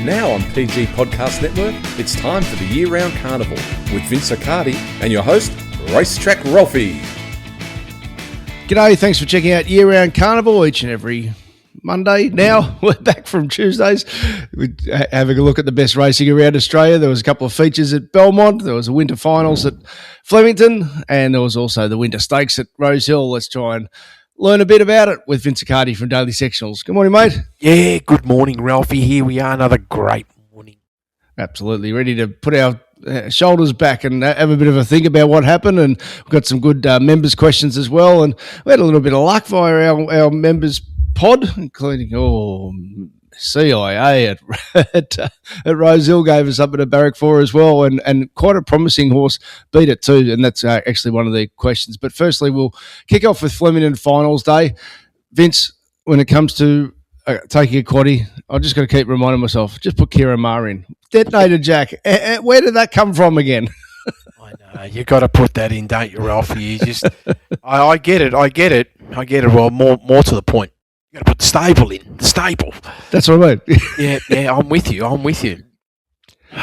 Now on PG Podcast Network, it's time for the Year-Round Carnival with Vince Accardi and your host, Racetrack Ralphie. G'day, thanks for checking out Year-Round Carnival each and every Monday. Now we're back from Tuesdays. We're having a look at the best racing around Australia. There was a couple of features at Belmont. There was a winter finals at Flemington, and there was also the winter stakes at Rosehill. Let's try and learn a bit about it with Vince Accardi from Daily Sectionals. Good morning, mate. Yeah, good morning, Ralphie. Here we are, another great morning. Absolutely. Ready to put our shoulders back and have a bit of a think about what happened, and we've got some good members' questions as well, and we had a little bit of luck via our members' pod, including CIA at Rosehill gave us up at a barrack for as well, and quite a promising horse beat it too, and that's actually one of the questions. But firstly, we'll kick off with Flemington Finals Day. Vince, when it comes to taking a quaddie, I just got to keep reminding myself, just put Kira Ma in. Detonator Jack, where did that come from again? I know, you got to put that in, don't you, Ralphie? You just, I get it. Well, more to the point, you got to put the stable in. The stable. That's what I mean. yeah, I'm with you.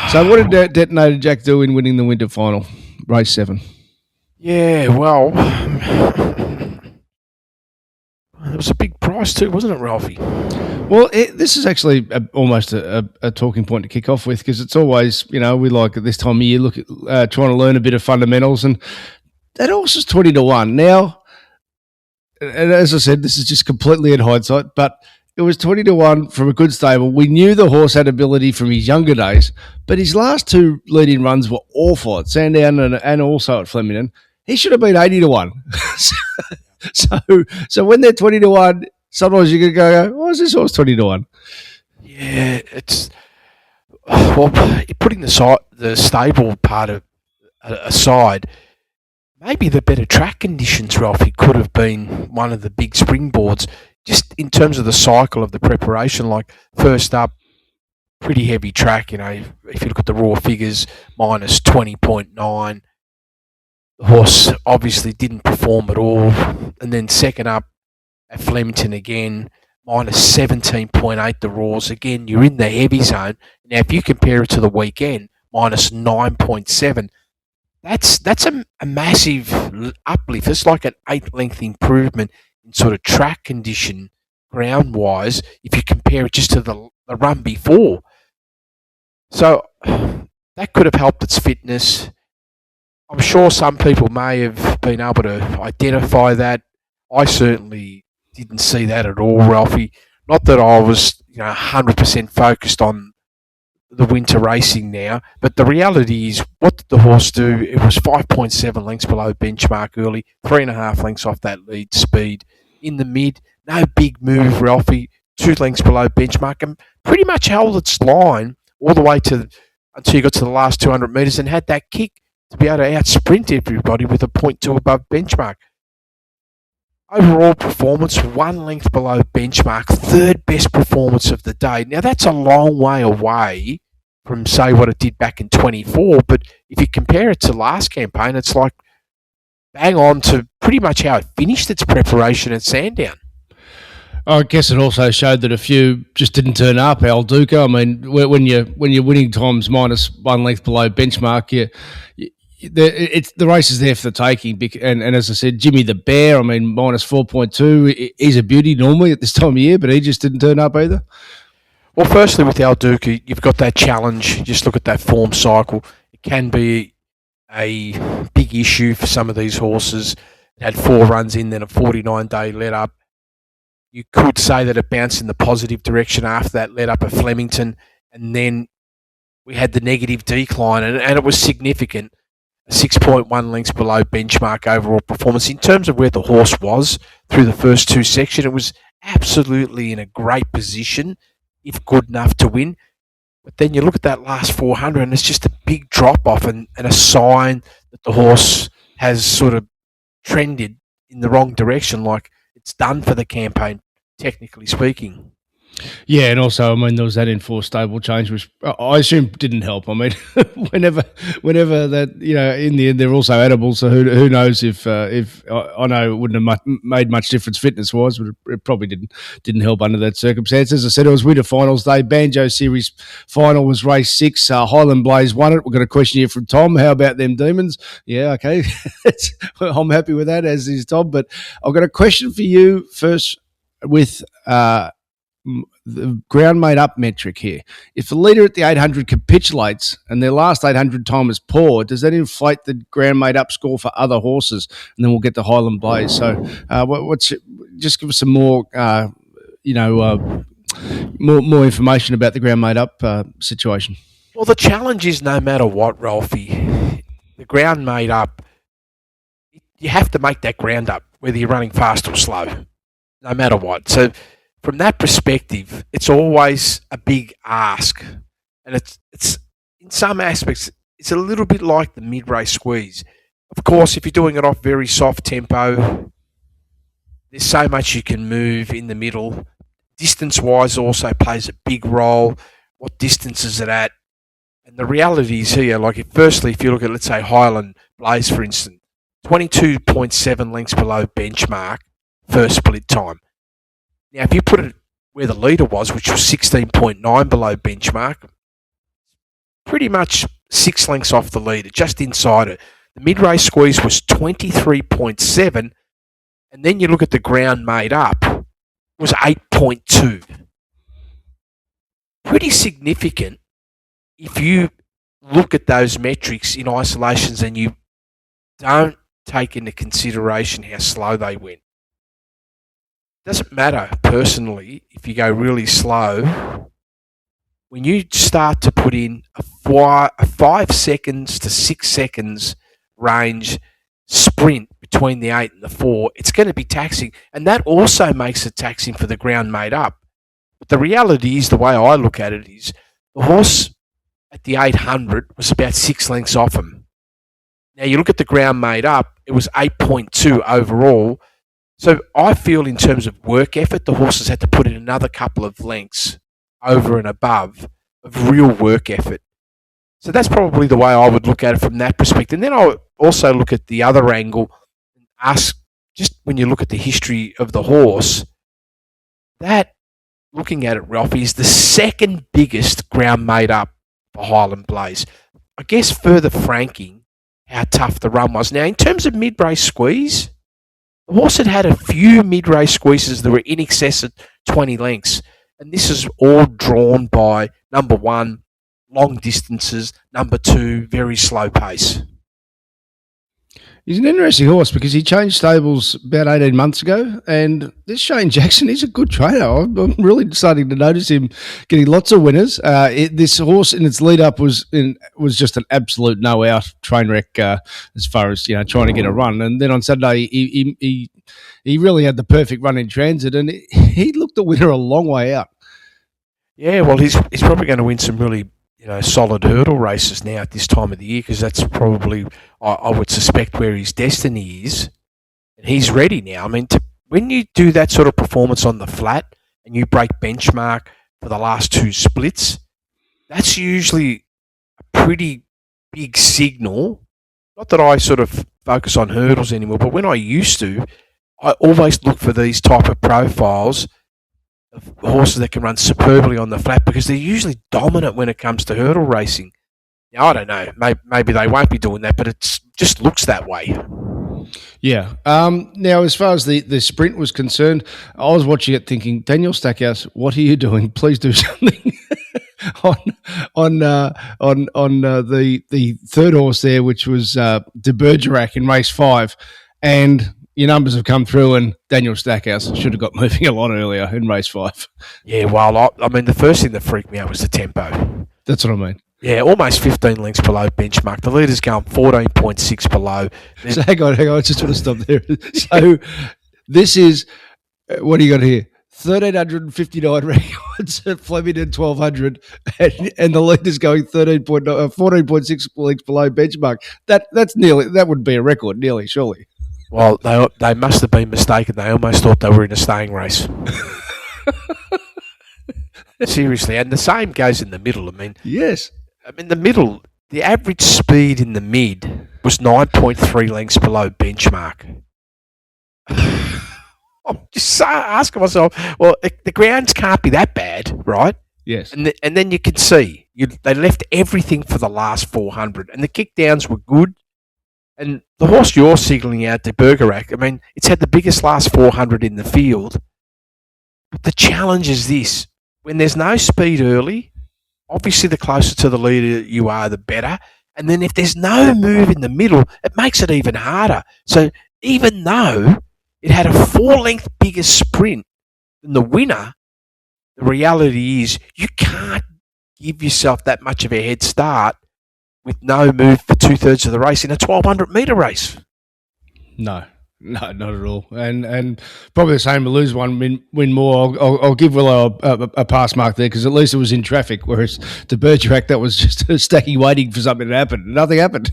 So what did Detonator Jack do in winning the winter final, race 7? Yeah, well, it was a big price too, wasn't it, Ralphie? Well, this is actually almost a talking point to kick off with, because it's always, we like at this time of year look at trying to learn a bit of fundamentals, and that horse is 20-1 now. And as I said, this is just completely in hindsight, but it was 20-1 from a good stable. We knew the horse had ability from his younger days, but his last 2 leading runs were awful at Sandown and also at Flemington. He should have been 80-1. So when they're 20-1, sometimes you're going to go, why is this horse 20-1? Yeah, it's well, putting the stable part aside, maybe the better track conditions, Ralphie, could have been one of the big springboards, just in terms of the cycle of the preparation. Like, first up, pretty heavy track, if you look at the raw figures, minus 20.9. The horse obviously didn't perform at all. And then second up at Flemington again, minus 17.8 the raws. Again, you're in the heavy zone. Now, if you compare it to the weekend, minus 9.7, that's a massive uplift. It's like an 8-length improvement in sort of track condition, ground-wise, if you compare it just to the run before. So that could have helped its fitness. I'm sure some people may have been able to identify that. I certainly didn't see that at all, Ralphie. Not that I was 100% focused on the winter racing now, but the reality is, what did the horse do? It was 5.7 lengths below benchmark early, 3.5 lengths off that lead speed. In the mid, no big move, Ralphie, 2 lengths below benchmark, and pretty much held its line all the way until you got to the last 200 metres and had that kick to be able to out-sprint everybody with a 0.2 above benchmark. Overall performance, 1 length below benchmark, 3rd best performance of the day. Now, that's a long way away from, say, what it did back in 24, but if you compare it to last campaign, it's like bang on to pretty much how it finished its preparation at Sandown. I guess it also showed that a few just didn't turn up. El Duca, I mean, when you're winning times minus 1 length below benchmark, the race is there for the taking. And as I said, Jimmy the Bear, I mean, minus 4.2, he's a beauty normally at this time of year, but he just didn't turn up either. Well, firstly, with El Duca, you've got that challenge. Just look at that form cycle. It can be a big issue for some of these horses. It had 4 runs in, then a 49-day let-up. You could say that it bounced in the positive direction after that let-up at Flemington, and then we had the negative decline, and it was significant. 6.1 lengths below benchmark overall performance. In terms of where the horse was through the first 2 sections, it was absolutely in a great position, if good enough to win. But then you look at that last 400, and it's just a big drop-off and a sign that the horse has sort of trended in the wrong direction, like it's done for the campaign, technically speaking. Yeah, and also, I mean, there was that enforced stable change, which I assume didn't help. I mean, whenever that, in the end, they're also edible. So who knows if I know it wouldn't have made much difference fitness wise, but it probably didn't help under that circumstance. As I said, it was winter finals day. Banjo Series final was race 6. Highland Blaze won it. We've got a question here from Tom. How about them Demons? Yeah, okay, I'm happy with that, as is Tom. But I've got a question for you first with. The ground made up metric here. If the leader at the 800 capitulates and their last 800 time is poor, does that inflate the ground made up score for other horses? And then we'll get to Highland Blaze. So, just give us some more, more information about the ground made up situation. Well, the challenge is no matter what, Ralphie, the ground made up, you have to make that ground up, whether you're running fast or slow, no matter what. So, from that perspective, it's always a big ask, and it's in some aspects it's a little bit like the mid-race squeeze. Of course, if you're doing it off very soft tempo, there's so much you can move in the middle. Distance-wise also plays a big role. What distance is it at? And the reality is here, like if you look at, let's say, Highland Blaze, for instance, 22.7 lengths below benchmark first split time. Now, if you put it where the leader was, which was 16.9 below benchmark, pretty much 6 lengths off the leader, just inside it. The mid-race squeeze was 23.7, and then you look at the ground made up, it was 8.2. Pretty significant if you look at those metrics in isolations and you don't take into consideration how slow they went. Doesn't matter personally if you go really slow. When you start to put in a 5 seconds to 6 seconds range sprint between the 8 and the 4, it's going to be taxing, and that also makes it taxing for the ground made up. But the reality is, the way I look at it is, the horse at the 800 was about 6 lengths off him. Now you look at the ground made up, it was 8.2 overall. So I feel in terms of work effort, the horses had to put in another couple of lengths over and above of real work effort. So that's probably the way I would look at it from that perspective. And then I also look at the other angle and ask, just when you look at the history of the horse, that, looking at it, Ralph, is the second biggest ground made up for Highland Blaze. I guess further franking how tough the run was. Now, in terms of mid-race squeeze, the horse had a few mid-race squeezes that were in excess of 20 lengths. And this is all drawn by, number one, long distances, number two, very slow pace. He's an interesting horse because he changed stables about 18 months ago, and this Shane Jackson, he's a good trainer. I'm really starting to notice him getting lots of winners. This horse in its lead-up was just an absolute no-out train wreck as far as trying to get a run. And then on Saturday, he really had the perfect run in transit, and he looked the winner a long way out. Yeah, well, he's probably going to win some really solid hurdle races now at this time of the year, because that's probably, I would suspect, where his destiny is. And he's ready now. I mean, when you do that sort of performance on the flat and you break benchmark for the last two splits, that's usually a pretty big signal. Not that I sort of focus on hurdles anymore, but when I used to, I always look for these type of profiles of horses that can run superbly on the flat, because they're usually dominant when it comes to hurdle racing. Now, I don't know, maybe they won't be doing that, but it just looks that way. Yeah. Now, as far as the sprint was concerned, I was watching it thinking, Daniel Stackhouse, what are you doing? Please do something on the third horse there, which was De Bergerac in race 5, and your numbers have come through, and Daniel Stackhouse should have got moving a lot earlier in race 5. Yeah, well, I mean, the first thing that freaked me out was the tempo. That's what I mean. Yeah, almost 15 lengths below benchmark. The leader's going 14.6 below. So hang on. I just want to stop there. So this is, what do you got here? 1,359 records at Flemington 1,200, and the leader's going 14.6 lengths below benchmark. That would be a record, nearly, surely. Well, they must have been mistaken. They almost thought they were in a staying race. Seriously, and the same goes in the middle. Yes. The middle, the average speed in the mid was 9.3 lengths below benchmark. I'm just asking myself, well, the grounds can't be that bad, right? Yes. And then you can see they left everything for the last 400, and the kickdowns were good. And the horse you're signalling out, the Bergerac, it's had the biggest last 400 in the field. But the challenge is this: when there's no speed early, obviously the closer to the leader you are, the better. And then if there's no move in the middle, it makes it even harder. So even though it had a 4-length bigger sprint than the winner, the reality is you can't give yourself that much of a head start with no move for 2/3 of the race in a 1,200-metre race. No, not at all. And probably the same to lose one, win more. I'll give Willow a pass mark there because at least it was in traffic, whereas the Bergerac, that was just stacking waiting for something to happen. Nothing happened.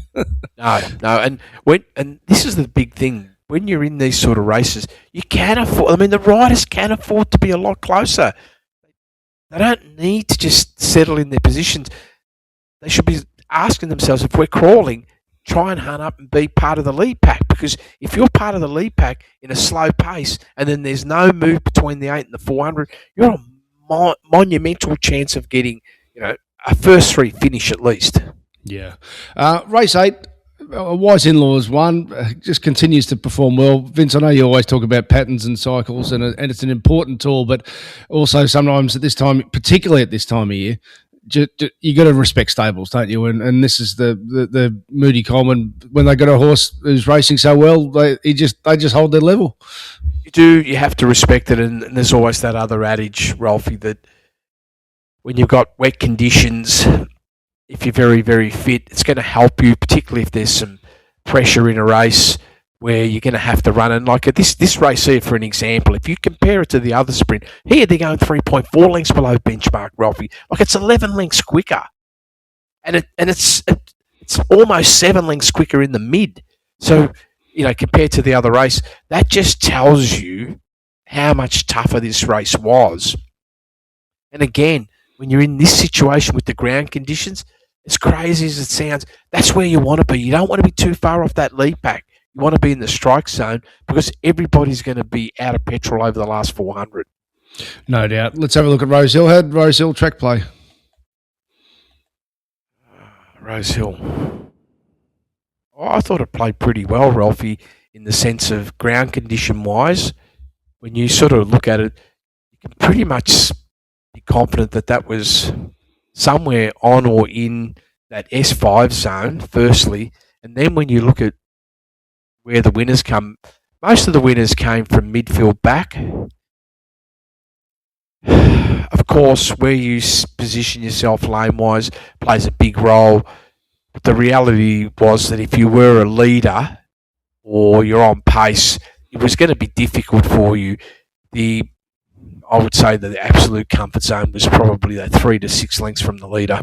No. And this is the big thing. When you're in these sort of races, you can afford, the riders can afford to be a lot closer. They don't need to just settle in their positions. They should be asking themselves, if we're crawling, try and hunt up and be part of the lead pack. Because if you're part of the lead pack in a slow pace and then there's no move between the 8 and the 400, you're a monumental chance of getting, a first 3 finish at least. Yeah. Race 8. Wise In-Laws won, just continues to perform well. Vince, I know you always talk about patterns and cycles, and it's an important tool, but also sometimes at this time, particularly at this time of year, you got to respect stables, don't you? And this is the Moody Coleman, when they got a horse who's racing so well, they just hold their level. You have to respect it, and there's always that other adage, Ralphie, that when you've got wet conditions, if you're very, very fit, it's going to help you, particularly if there's some pressure in a race where you're going to have to run. And like this race here, for an example, if you compare it to the other sprint, here they're going 3.4 lengths below benchmark, Ralphie. Like, it's 11 lengths quicker. And it's almost 7 lengths quicker in the mid. So, compared to the other race, that just tells you how much tougher this race was. And again, when you're in this situation with the ground conditions, as crazy as it sounds, that's where you want to be. You don't want to be too far off that lead pack. You want to be in the strike zone because everybody's going to be out of petrol over the last 400. No doubt. Let's have a look at Rose Hill. How did Rose Hill track play? Rose Hill. I thought it played pretty well, Ralphie, in the sense of ground condition-wise. When you sort of look at it, you can pretty much be confident that was somewhere on or in that S5 zone, firstly. And then when you look at where the winners come, most of the winners came from midfield back. Of course, where you position yourself lane-wise plays a big role. But the reality was that if you were a leader or you're on pace, it was going to be difficult for you. I would say that the absolute comfort zone was probably that 3 to 6 lengths from the leader.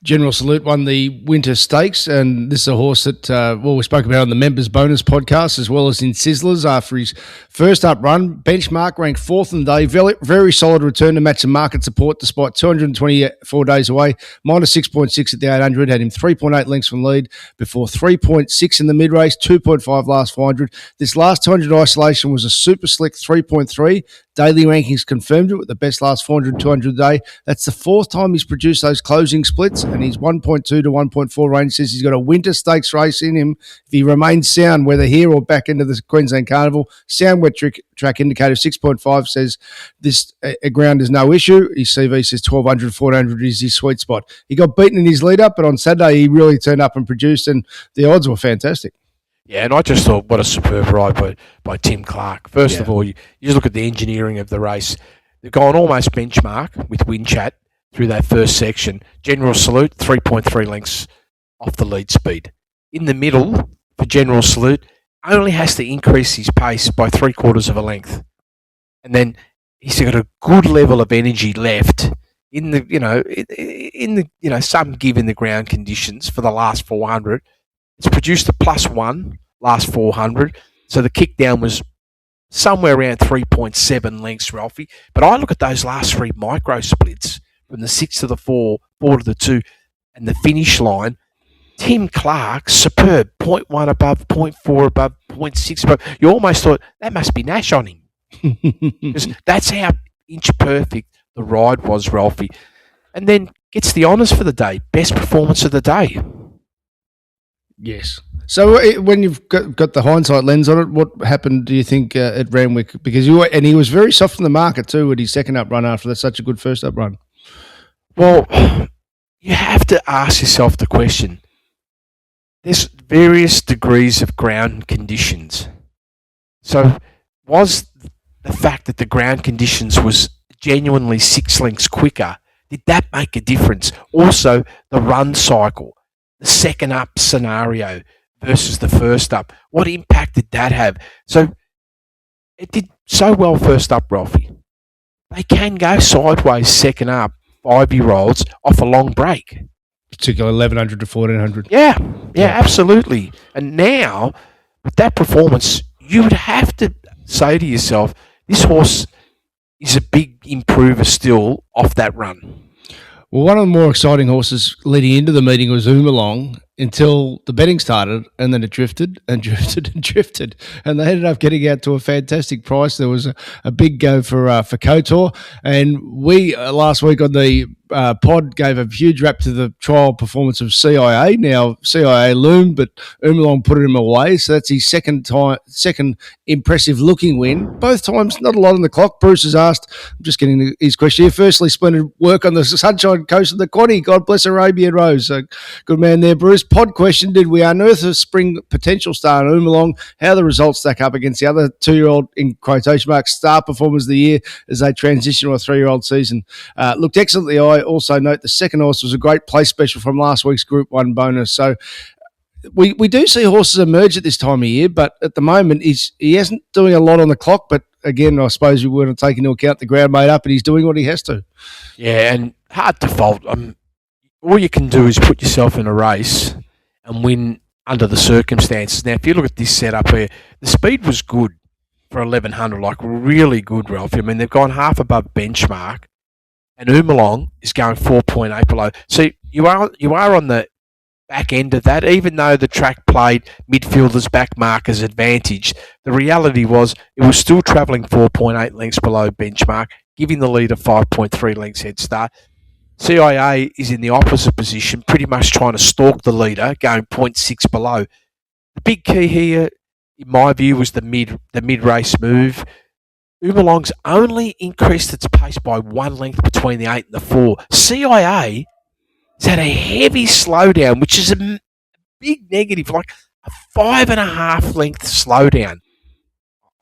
General Salute won the Winter Stakes, and this is a horse that, we spoke about on the Members Bonus podcast as well as in Sizzlers after his first up run. Benchmark ranked 4th in the day. Very, very solid return to match the market support despite 224 days away. Minus 6.6 at the 800, had him 3.8 lengths from lead before 3.6 in the mid-race, 2.5 last 400. This last 200 isolation was a super slick 3.3. Daily rankings confirmed it with the best last 400, 200 a day. That's the 4th time he's produced those closing splits, and his 1.2 to 1.4 range says he's got a winter stakes race in him if he remains sound, whether here or back into the Queensland Carnival. Sound wet track indicator 6.5 says this ground is no issue. His CV says 1,200, 1,400 is his sweet spot. He got beaten in his lead-up, but on Saturday he really turned up and produced, and the odds were fantastic. Yeah, and I just thought, what a superb ride by Tim Clark. First of all, you just look at the engineering of the race. They've gone almost benchmark with Winchat through that first section. General Salute, 3.3 lengths off the lead speed. In the middle, for General Salute, only has to increase his pace by 3/4 of a length. And then he's got a good level of energy left in the some given the ground conditions for the last 400. It's produced a +1 last 400, so the kick down was somewhere around 3.7 lengths, Ralphie. But I look at those last three micro splits from the 6 to the 4, 4 to the 2, and the finish line. Tim Clark, superb, 0.1 above, 0.4 above, 0.6 above. You almost thought, that must be Nash on him. Because that's how inch perfect the ride was, Ralphie. And then gets the honours for the day, best performance of the day. Yes. So when you've got the hindsight lens on it, what happened, do you think, at Randwick? Because he was very soft in the market too with his second up run after such a good first up run. Well, you have to ask yourself the question. There's various degrees of ground conditions. So was the fact that the ground conditions was genuinely 6 lengths quicker, did that make a difference? Also, the run cycle, the second up scenario versus the first up, what impact did that have? So it did so well first up, Ralphie. They can go sideways second up, 5-year-olds off a long break. Particularly 1100 to 1400. Yeah, absolutely. And now, with that performance, you would have to say to yourself, this horse is a big improver still off that run. Well, one of the more exciting horses leading into the meeting was Umalong until the betting started, and then it drifted and drifted and drifted, and they ended up getting out to a fantastic price. There was a big go for Kotor, and we last week on the pod gave a huge rap to the trial performance of CIA. Now CIA loomed, but Umalong put him away, so that's his second impressive looking win. Both times, not a lot on the clock. Bruce has asked, I'm just getting his question here. Firstly, splendid work on the Sunshine Coast of the Quaddy. God bless Arabian Rose. So good man there, Bruce. Pod question, did we unearth a spring potential star in Umalong? How the results stack up against the other 2-year-old, in quotation marks, star performers of the year as they transition to a 3-year-old season? Looked excellently. I also note the second horse was a great place special from last week's Group 1 bonus. So we do see horses emerge at this time of year, but at the moment he isn't doing a lot on the clock. But again, I suppose you wouldn't take into account the ground made up, and he's doing what he has to. Yeah, and hard to fault. All you can do is put yourself in a race and win under the circumstances. Now, if you look at this setup here, the speed was good for 1100, like really good, Ralph. I mean, they've gone half above benchmark, and Umalong is going 4.8 below. So you are on the back end of that, even though the track played midfielders back markers advantage. The reality was it was still travelling 4.8 lengths below benchmark, giving the leader 5.3 lengths head start. CIA is in the opposite position, pretty much trying to stalk the leader, going 0.6 below. The big key here, in my view, was the mid-race move. Umalong's only increased its pace by 1 length between the 8 and the 4. CIA has had a heavy slowdown, which is a big negative, like a 5.5 length slowdown.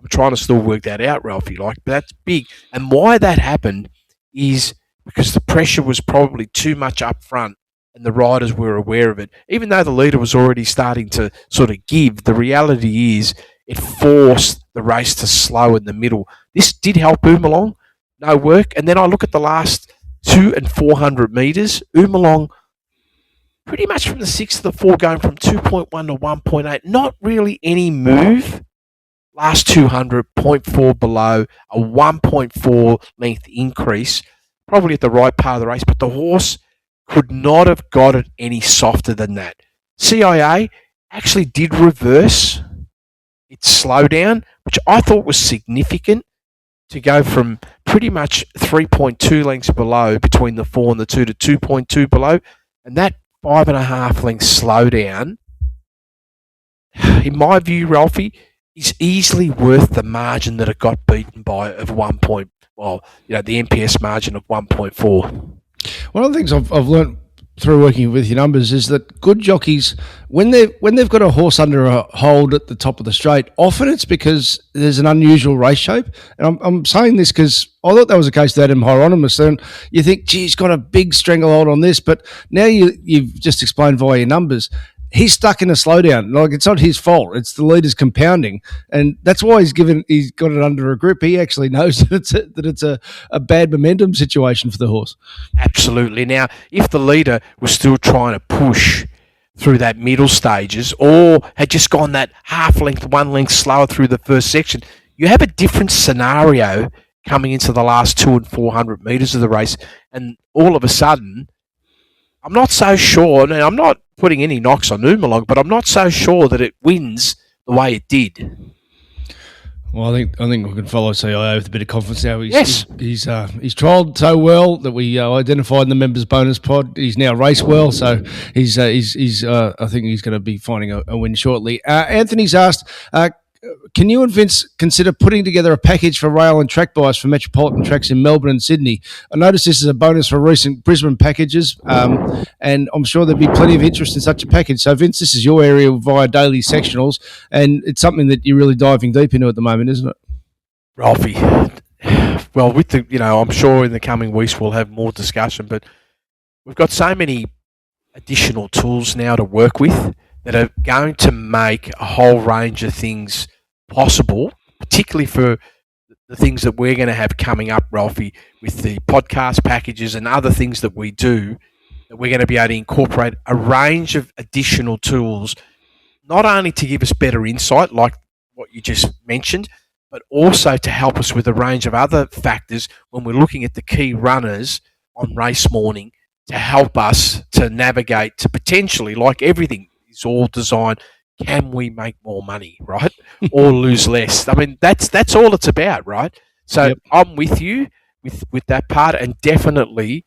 I'm trying to still work that out, Ralphie, but that's big. And why that happened is because the pressure was probably too much up front and the riders were aware of it. Even though the leader was already starting to sort of give, the reality is it forced the race to slow in the middle. This did help Umalong, no work. And then I look at the last 200 and 400 metres. Umalong, pretty much from the 6 to the 4, going from 2.1 to 1.8. Not really any move. Last 200, 0.4 below, a 1.4 length increase. Probably at the right part of the race, but the horse could not have got it any softer than that. CIA actually did reverse its slowdown, which I thought was significant, to go from pretty much 3.2 lengths below between the 4 and the 2 to 2.2 below. And that 5.5 length slowdown, in my view, Ralphie, is easily worth the margin that it got beaten by of 1 point. Well, the MPS margin of 1.4. One of the things I've learned through working with your numbers is that good jockeys, when they've got a horse under a hold at the top of the straight, often it's because there's an unusual race shape. And I'm saying this because I thought that was the case with Adam Hieronymus. And you think, gee, he's got a big stranglehold on this, but now you've just explained via your numbers, he's stuck in a slowdown. Like, it's not his fault. It's the leader's compounding. And that's why he's got it under a grip. He actually knows that it's a bad momentum situation for the horse. Absolutely. Now, if the leader was still trying to push through that middle stages or had just gone that half length, 1 length slower through the first section, you have a different scenario coming into the last 200 and 400 metres of the race, and all of a sudden, I'm not so sure, and I'm not putting any knocks on Umalog, but I'm not so sure that it wins the way it did. Well, I think we can follow CIO with a bit of confidence now. Yes. He's trialled so well that we identified in the members bonus pod. He's now raced well, so he's I think he's going to be finding a win shortly. Anthony's asked, can you and Vince consider putting together a package for rail and track buys for metropolitan tracks in Melbourne and Sydney? I noticed this is a bonus for recent Brisbane packages, and I'm sure there'd be plenty of interest in such a package. So, Vince, this is your area via daily sectionals, and it's something that you're really diving deep into at the moment, isn't it? Ralphie, well, with the, I'm sure in the coming weeks we'll have more discussion, but we've got so many additional tools now to work with that are going to make a whole range of things possible, particularly for the things that we're going to have coming up, Ralphie, with the podcast packages and other things that we do, that we're going to be able to incorporate a range of additional tools, not only to give us better insight, like what you just mentioned, but also to help us with a range of other factors when we're looking at the key runners on race morning, to help us to navigate to potentially, like everything is all designed, can we make more money, right? Or lose less? I mean, that's all it's about, right? So yep. I'm with you with that part, and definitely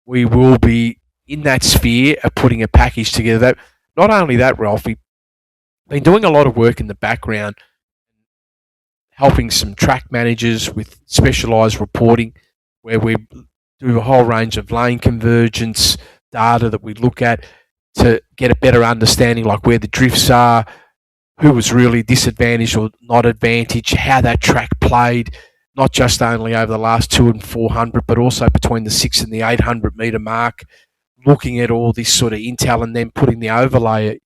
we will be in that sphere of putting a package together. That not only that, Ralphie, been doing a lot of work in the background, helping some track managers with specialised reporting, where we do a whole range of lane convergence data that we look at to get a better understanding, like where the drifts are, who was really disadvantaged or not advantaged, how that track played, not just only over the last 200 and 400, but also between the 600 and the 800 metre mark, looking at all this sort of intel and then putting the overlay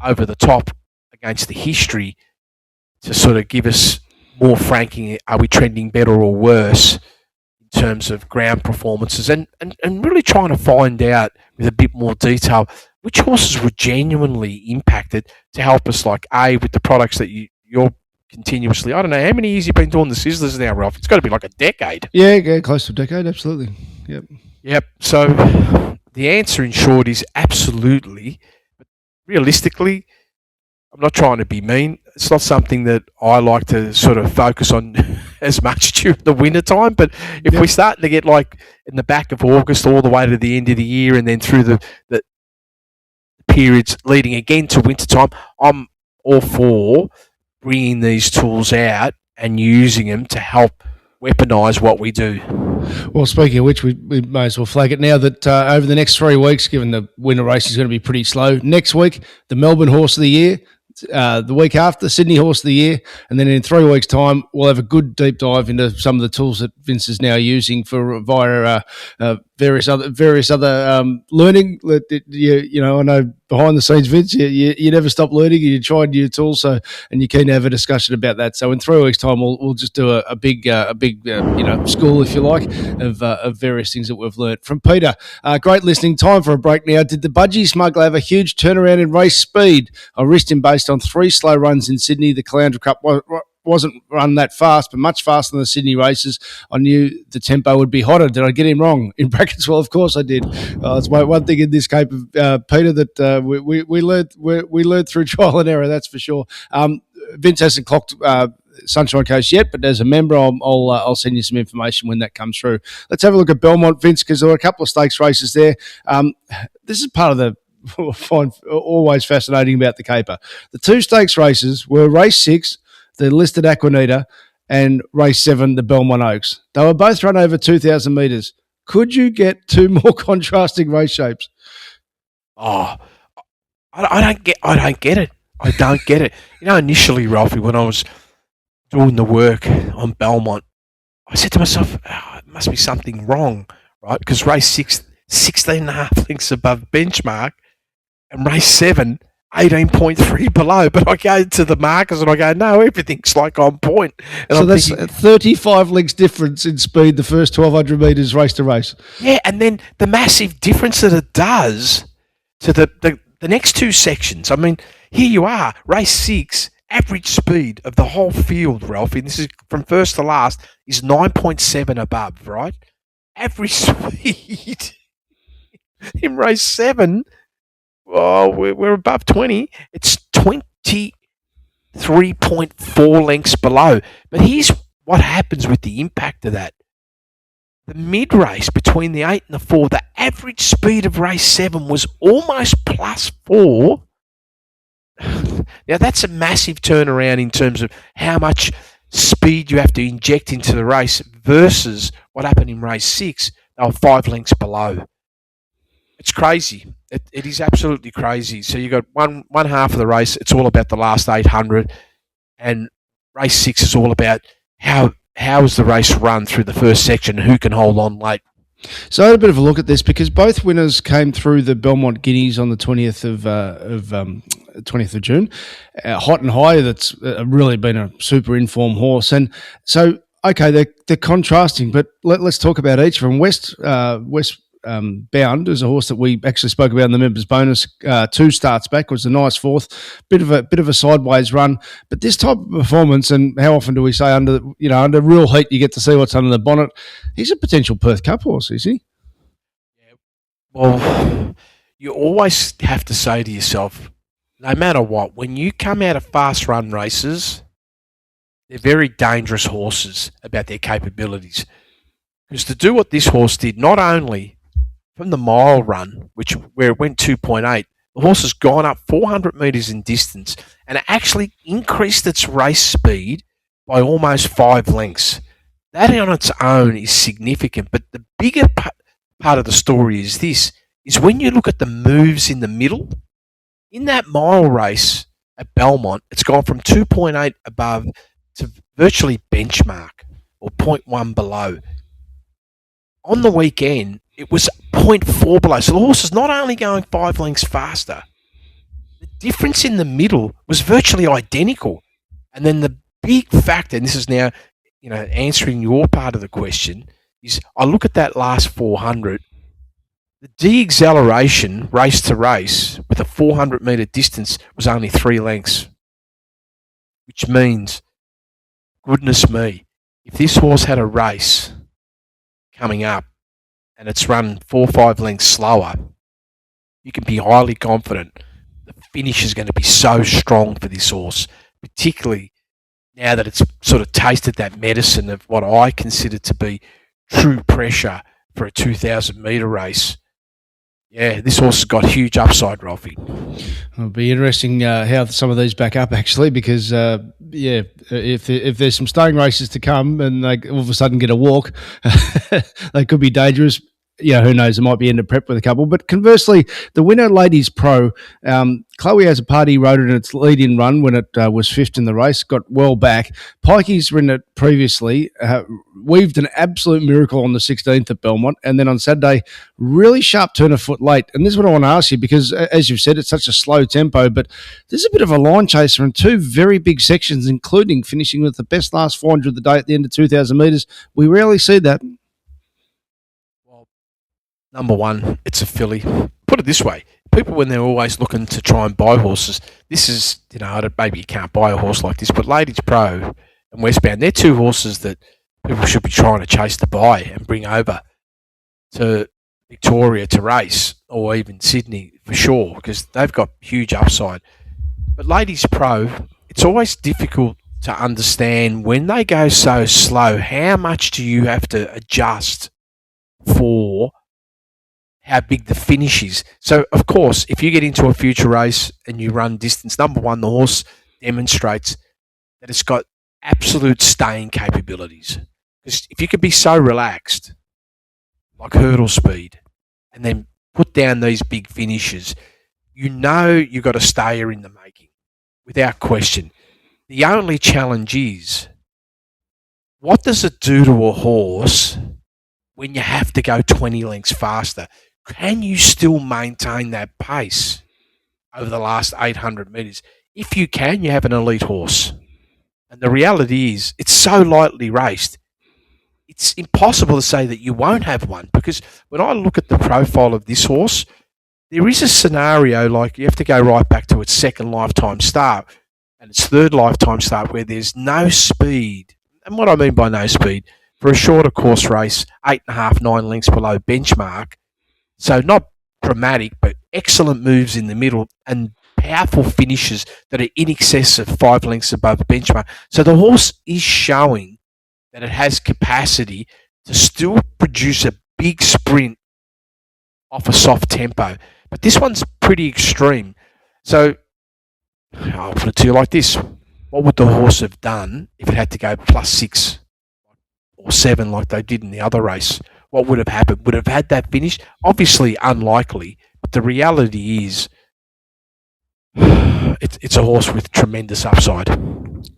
over the top against the history to sort of give us more franking. Are we trending better or worse in terms of ground performances, and really trying to find out with a bit more detail which horses were genuinely impacted, to help us, like, with the products that you're continuously, I don't know, how many years you've been doing the Sizzlers now, Ralph? It's got to be like a decade. Yeah, close to a decade, absolutely. Yep. So the answer in short is absolutely. But realistically, I'm not trying to be mean. It's not something that I like to sort of focus on as much during the winter time. But if we're starting to get like in the back of August all the way to the end of the year, and then through the periods leading again to winter time, I'm all for bringing these tools out and using them to help weaponise what we do. Well, speaking of which, we may as well flag it now that over the next 3 weeks, given the winter race is going to be pretty slow, next week, the Melbourne Horse of the Year, the week after, Sydney Horse of the Year, and then in 3 weeks' time, we'll have a good deep dive into some of the tools that Vince is now using via various other learning. You know, I know behind the scenes, Vince, you never stop learning. You tried new tools, and you're keen to have a discussion about that. So in 3 weeks' time, we'll just do a big school, if you like, of various things that we've learned from Peter. Great listening. Time for a break now. Did the Budgie Smuggler have a huge turnaround in race speed? I risked him based on 3 slow runs in Sydney. The Caloundra Cup wasn't run that fast, but much faster than the Sydney races. I knew the tempo would be hotter. Did I get him wrong? In brackets, well, of course I did. It's my one thing in this cape of Peter that we learned through trial and error. That's for sure. Vince hasn't clocked Sunshine Coast yet, but as a member, I'll send you some information when that comes through. Let's have a look at Belmont, Vince, because there were a couple of stakes races there. This is part of the I find always fascinating about the caper. The 2 stakes races were race 6, the listed Aquanita, and race 7, the Belmont Oaks. They were both run over 2,000 metres. Could you get 2 more contrasting race shapes? Oh, I don't get it. I don't get it. You know, initially, Ralphie, when I was doing the work on Belmont, I said to myself, it must be something wrong, right? Because race 6, 16.5 lengths above benchmark, and race 7, 18.3 below. But I go to the markers and I go, no, everything's like on point. And so I'm that's thinking, 35 lengths difference in speed the first 1,200 metres race to race. Yeah, and then the massive difference that it does to the next 2 sections. I mean, here you are, race 6, average speed of the whole field, Ralphie, and this is from first to last, is 9.7 above, right? Average speed in race 7, we're above 20. It's 23.4 lengths below. But here's what happens with the impact of that. The mid-race between the 8 and the 4, the average speed of race 7 was almost +4. Now, that's a massive turnaround in terms of how much speed you have to inject into the race versus what happened in race 6. They were 5 lengths below. It's crazy. It is absolutely crazy. So you got one half of the race, it's all about the last 800, and race 6 is all about how is the race run through the first section, who can hold on late. So I had a bit of a look at this because both winners came through the Belmont Guineas on the 20th of June. Hot and High, that's really been a super informed horse. And so, okay, they're contrasting, but let's talk about each of them. West Bound is a horse that we actually spoke about in the members bonus 2 starts back. Was a nice fourth, bit of a sideways run, but this type of performance, and how often do we say under real heat you get to see what's under the bonnet? He's a potential Perth Cup horse, is he? Yeah. Well, you always have to say to yourself, no matter what, when you come out of fast run races, they're very dangerous horses about their capabilities. Because to do what this horse did, not only from the mile run, where it went 2.8, the horse has gone up 400 metres in distance and actually increased its race speed by almost 5 lengths. That on its own is significant, but the bigger part of the story is this, is when you look at the moves in the middle, in that mile race at Belmont, it's gone from 2.8 above to virtually benchmark or 0.1 below. On the weekend, it was 0.4 below. So the horse is not only going 5 lengths faster, the difference in the middle was virtually identical. And then the big factor, and this is now answering your part of the question, is I look at that last 400, the de-acceleration race to race with a 400 metre distance was only 3 lengths, which means, goodness me, if this horse had a race coming up and it's run 4 or 5 lengths slower, you can be highly confident the finish is going to be so strong for this horse, particularly now that it's sort of tasted that medicine of what I consider to be true pressure for a 2,000 metre race. Yeah, this horse has got huge upside, Ralphie. It'll be interesting how some of these back up, actually, because, if there's some staying races to come and they all of a sudden get a walk, they could be dangerous. Yeah, who knows? It might be end of prep with a couple. But conversely, the winner, Ladies Pro, Chloe Has a Party rode it in its lead-in run when it was 5th in the race, got well back. Pikey's ridden it previously, weaved an absolute miracle on the 16th at Belmont, and then on Saturday, really sharp turn of foot late. And this is what I want to ask you, because as you've said, it's such a slow tempo, but there's a bit of a line chaser in 2 very big sections, including finishing with the best last 400 of the day at the end of 2,000 metres. We rarely see that. Number one, it's a filly. Put it this way. People, when they're always looking to try and buy horses, this is, maybe you can't buy a horse like this, but Ladies Pro and Westbound, they're 2 horses that people should be trying to chase to buy and bring over to Victoria to race, or even Sydney for sure, because they've got huge upside. But Ladies Pro, it's always difficult to understand when they go so slow, how much do you have to adjust for how big the finish is. So, of course, if you get into a future race and you run distance, number one, the horse demonstrates that it's got absolute staying capabilities. Because if you could be so relaxed, like hurdle speed, and then put down these big finishes, you've got a stayer in the making, without question. The only challenge is, what does it do to a horse when you have to go 20 lengths faster? Can you still maintain that pace over the last 800 metres? If you can, you have an elite horse. And the reality is, it's so lightly raced, it's impossible to say that you won't have one, because when I look at the profile of this horse, there is a scenario like you have to go right back to its second lifetime start and its third lifetime start where there's no speed. And what I mean by no speed, for a shorter course race, 8.5, 9 lengths below benchmark. So not dramatic, but excellent moves in the middle and powerful finishes that are in excess of 5 lengths above benchmark. So the horse is showing that it has capacity to still produce a big sprint off a soft tempo. But this one's pretty extreme. So I'll put it to you like this. What would the horse have done if it had to go +6 or 7 like they did in the other race? What would have happened? Would have had that finish? Obviously unlikely, but the reality is it's a horse with tremendous upside.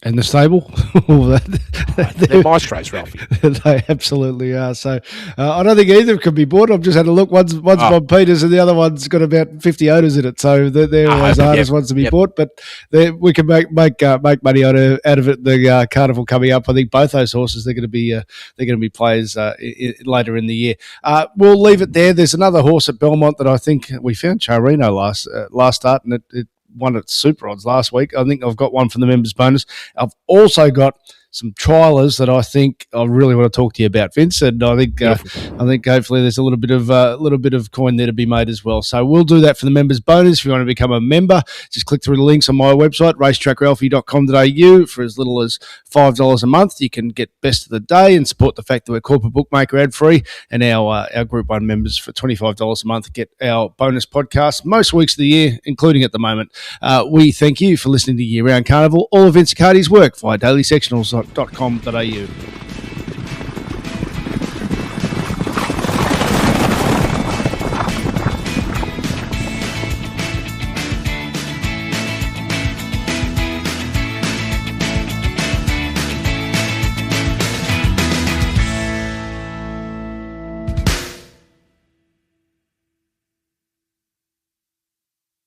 And the stable? They're maestros, Ralphie. They absolutely are. So I don't think either can be bought. I've just had a look. One's Bob Peters and the other one's got about 50 owners in it. So they're always the hardest ones to be bought. But we can make money out of it. The carnival coming up. I think both those horses they're going to be players later in the year. We'll leave it there. There's another horse at Belmont that I think we found Charino last start, and it won at Super Odds last week. I think I've got one from the members bonus. I've also got some trialers that I think I really want to talk to you about, Vince. And I think hopefully there's a little bit of coin there to be made as well. So we'll do that for the members bonus. If you want to become a member, just click through the links on my website, racetrackralphie.com.au. For as little as $5 a month, you can get best of the day and support the fact that we're corporate bookmaker ad free. And our Group 1 members for $25 a month get our bonus podcast most weeks of the year, including at the moment. We thank you for listening to Year-Round Carnival. All of Vince Cardi's work via dailysectionals.com.au.